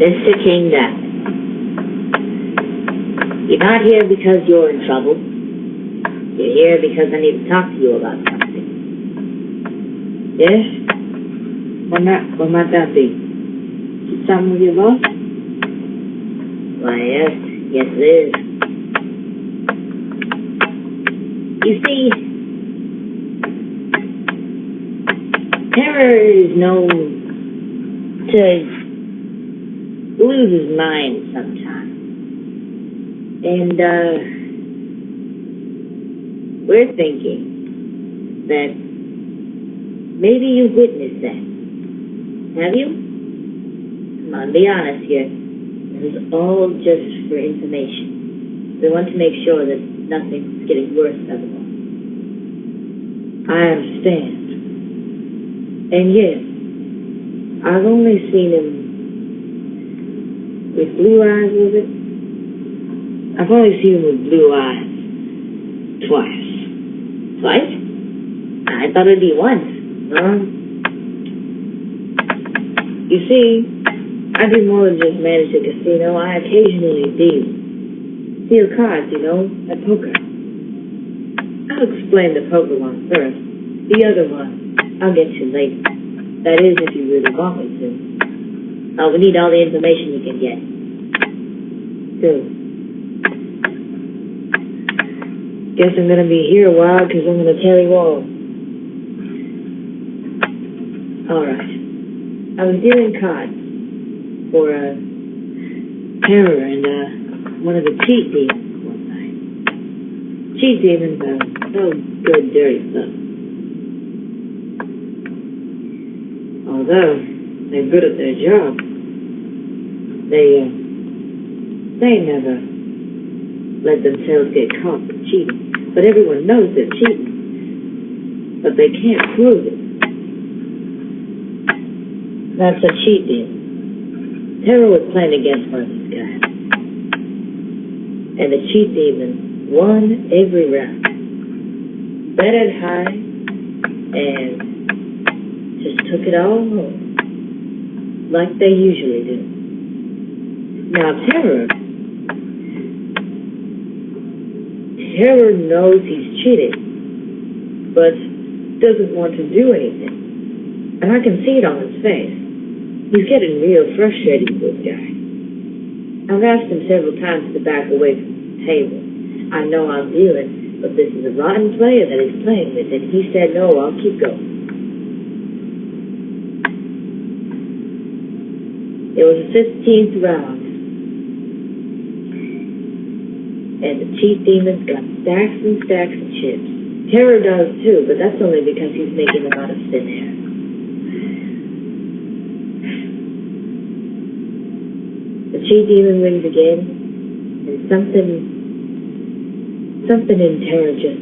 Mr. Kingdom, you're not here because you're in trouble. You're here because I need to talk to you about something. Yes? What might that be? Is it something with your boss? Why, yes it is. You see, Terror is known to lose his mind sometimes. And, we're thinking that maybe you witnessed that. Have you? Come on, be honest here. This is all just for information. We want to make sure that nothing's getting worse otherwise. I understand. And yes, I've only seen him with blue eyes, was it? I've only seen him with blue eyes twice. Twice? I thought it'd be once. You see, I do more than just manage the casino. I occasionally deal cards, at poker. I'll explain the poker one first. The other one, I'll get you later. That is, if you really want me to. Oh, we need all the information we can get. Good. Guess I'm going to be here a while because I'm going to tell you all. Alright. I was dealing cards for Terror and one of the cheat demons one night. Cheat demons are no good, dirty stuff. Although they're good at their job, they never let themselves get caught cheating. But everyone knows they're cheating. But they can't prove it. That's a cheat demon. Terror was playing against one of these guys. And the cheat demon won every round. Betted high and just took it all home. Like they usually do. Now Terror knows he's cheated, but doesn't want to do anything. And I can see it on his face. He's getting real frustrated with this guy. I've asked him several times to back away from the table. I know I'm dealing, but this is a rotten player that he's playing with, and he said, no, I'll keep going. It was the 15th round, and the cheat demon's got stacks and stacks of chips. Terror does too, but that's only because he's making them out of thin air. The cheat demon wins again, and something in Terror just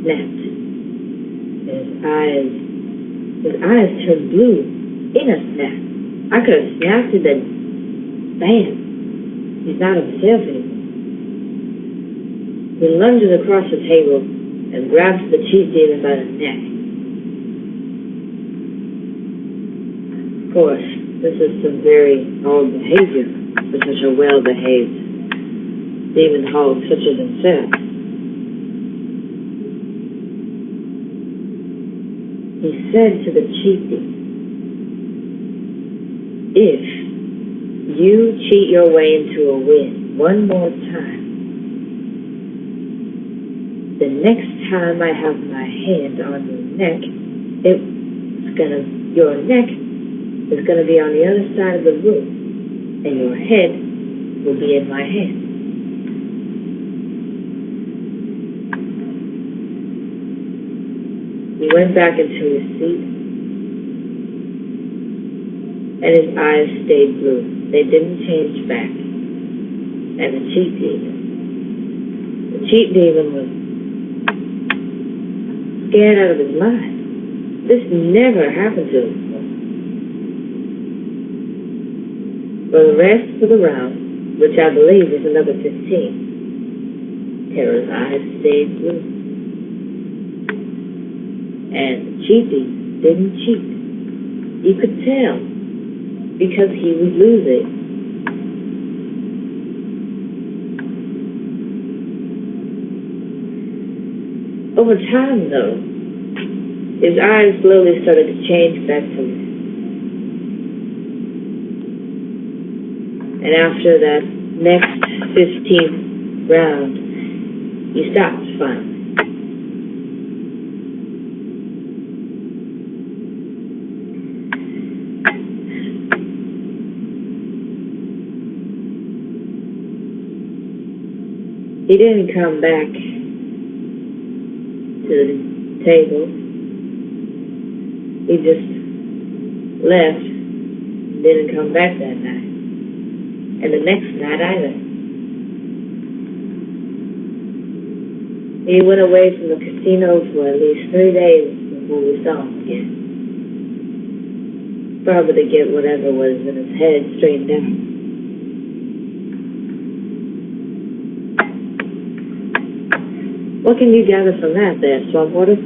snapped. His eyes turned blue in a snap. I could have snapped it, then bam, he's not himself anymore. He lunges across the table and grabs the cheat demon by the neck. Of course, this is some very odd behavior for such a well-behaved demon hog such as himself. He said to the cheat demon, if you cheat your way into a win one more time, the next time I have my hand on your neck, your neck is going to be on the other side of the room, and your head will be in my hand. He went back into his seat, and his eyes stayed blue. They didn't change back. And the cheat demon was scared out of his mind. This never happened to him before. For the rest of the round, which I believe was another 15, Terror's eyes stayed blue. And the cheat demon didn't cheat. You could tell. because he would lose it. Over time, though, his eyes slowly started to change back to me. And after that next 15th round, he stopped finally. He didn't come back to the table. He just left and didn't come back that night. And the next night either. He went away from the casino for at least 3 days before we saw him again. Probably to get whatever was in his head straightened out. What can you gather from that there, Swampwater?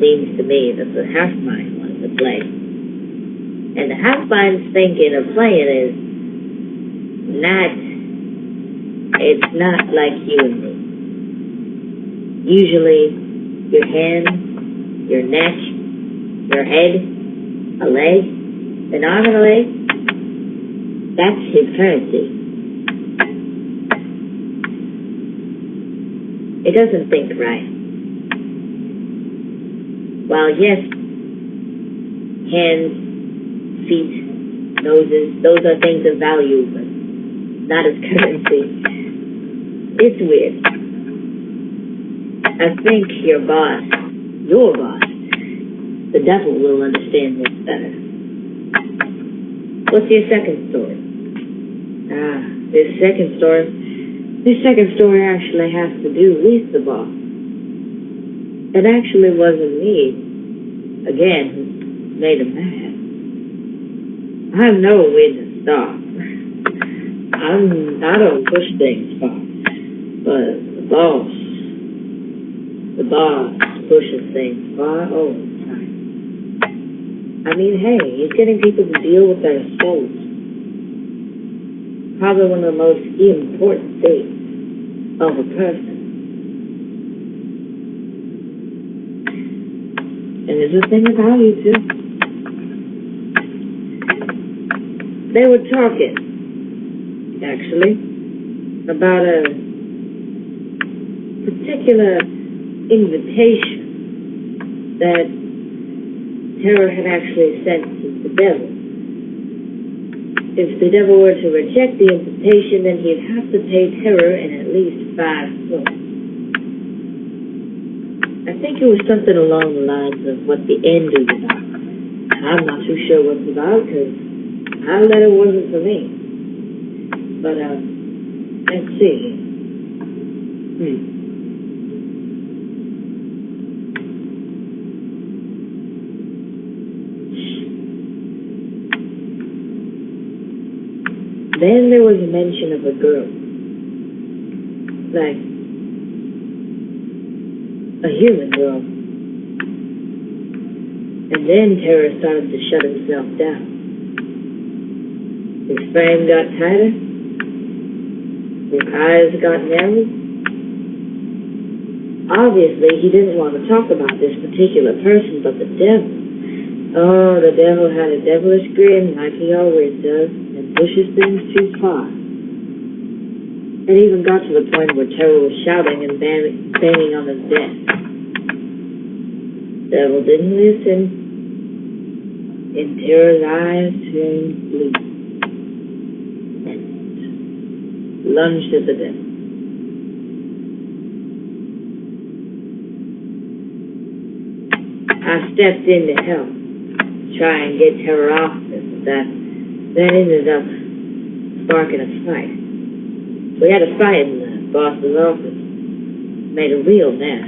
Seems to me that the half-mind wanted to play. And the half-mind's thinking of playing is it's not like you and me. Usually, your hand, your neck, your head, a leg, an arm and a leg, that's his currency. It doesn't think right. While yes, hands, feet, noses, those are things of value, but not as currency. It's weird. I think your boss, the devil will understand this better. What's your second story? This second story actually has to do with the boss. It actually wasn't me, again, who made him mad. I know when to stop. I don't push things far, but the boss pushes things far all the time. I mean, hey, he's getting people to deal with their souls. Probably one of the most important things of a person. And there's a thing about you, too. They were talking, actually, about a particular invitation that Terror had actually sent to the devil. If the devil were to reject the invitation, then he'd have to pay Terror in at least 5 souls. I think it was something along the lines of what the end is about. I'm not too sure what it's about, because our letter wasn't for me. But, let's see. Then there was a mention of a girl. Like, a human girl. And then Terror started to shut himself down. His frame got tighter. His eyes got narrowed. Obviously, he didn't want to talk about this particular person, but the devil. Oh, the devil had a devilish grin like he always does, and pushes things too far. It even got to the point where Terror was shouting and banging on his desk. The devil didn't listen, and Terror's eyes turned blue and lunged at the devil. I stepped in to help, try and get Terror off this, but that ended up sparking a fight. We had a fight in the boss's office. Made a real mess.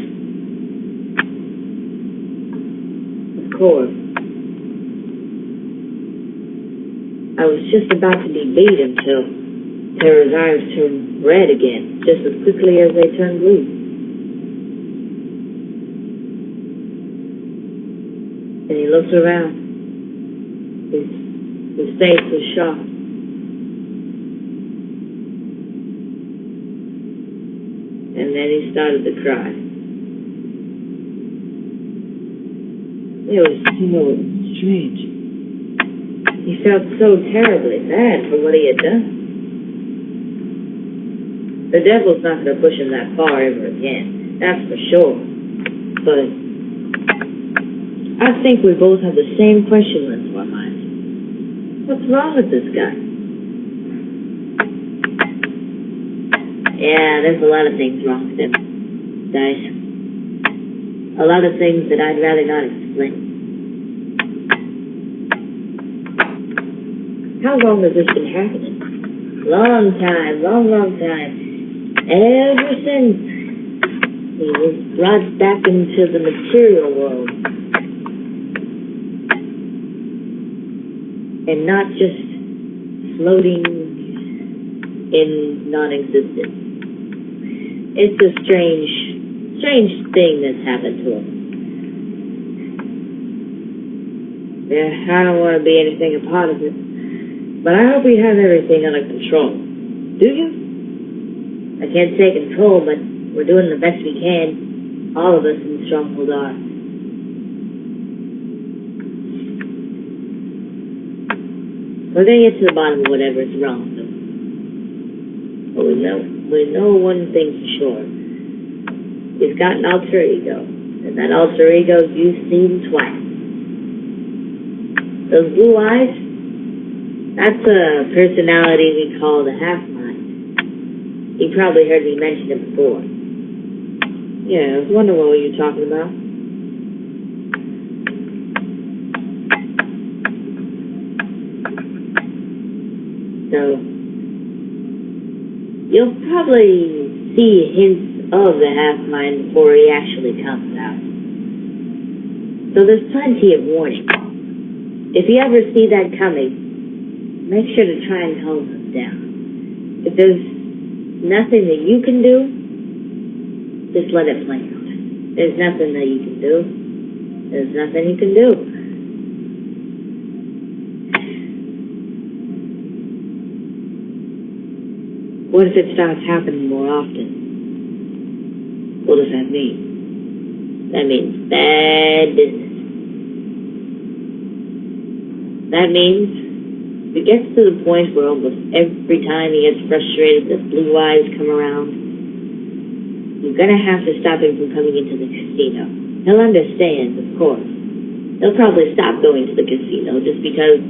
Of course, I was just about to be beat until Terror's eyes turned red again, just as quickly as they turned blue. And he looks around. His face was shocked. And then he started to cry. It was so strange. He felt so terribly bad for what he had done. The devil's not going to push him that far ever again, that's for sure. But I think we both have the same question in our minds. What's wrong with this guy? Yeah, there's a lot of things wrong with him, Dice. A lot of things that I'd rather not explain. How long has this been happening? Long time. Ever since he was brought back into the material world. And not just floating in non-existence. It's a strange thing that's happened to him. Yeah, I don't want to be anything a part of it. But I hope we have everything under control. Do you? I can't say control, but we're doing the best we can. All of us in Stronghold are. We're gonna get to the bottom of whatever's wrong with him. But we know one thing for sure. He's got an alter ego. And that alter ego you've seen twice. Those blue eyes, that's a personality we call the half-mind. You probably heard me mention it before. Yeah, I was wondering what you were talking about. So, you'll probably see hints of the half-mind before he actually comes out. So there's plenty of warning. If you ever see that coming, make sure to try and calm him down. If there's nothing that you can do, just let it play out. There's nothing that you can do. There's nothing you can do. What if it starts happening more often? What does that mean? That means bad business. That means if it gets to the point where almost every time he gets frustrated, the blue eyes come around, you're going to have to stop him from coming into the casino. He'll understand, of course. He'll probably stop going to the casino just because,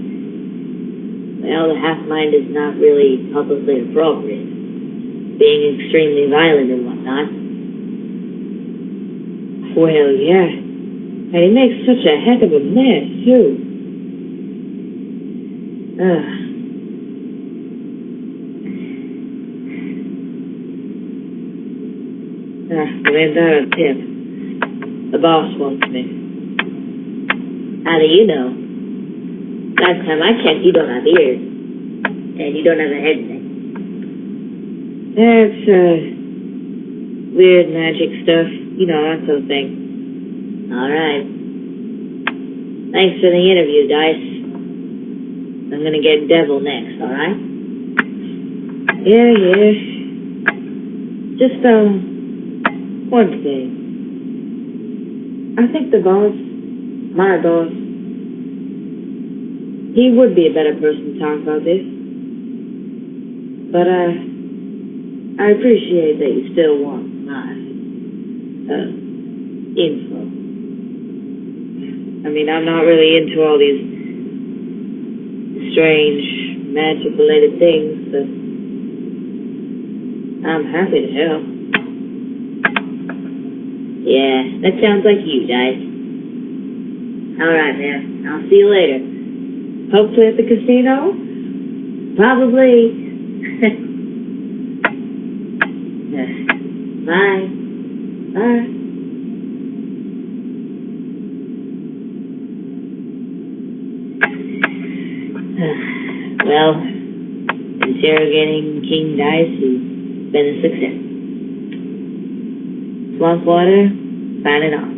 well, the half-mind is not really publicly appropriate, being extremely violent and whatnot. Well, yeah. And he makes such a heck of a mess, too. Ain't that a tip? The boss wants me. How do you know? Last time I checked, you don't have ears. And you don't have a head thing. That's, weird magic stuff. You know, that sort of thing. Alright. Thanks for the interview, Dice. I'm gonna get Devil next, alright? Yeah. Just, one thing. I think the boss, my boss, he would be a better person to talk about this. But, I appreciate that you still want my, info. I mean, I'm not really into all these strange, magic-related things, but I'm happy to help. Yeah, that sounds like you, Dice. Alright, man. I'll see you later. Hopefully at the casino? Probably. Bye. Bye. Well, interrogating King Dice has been a success. Swampwater, signing off.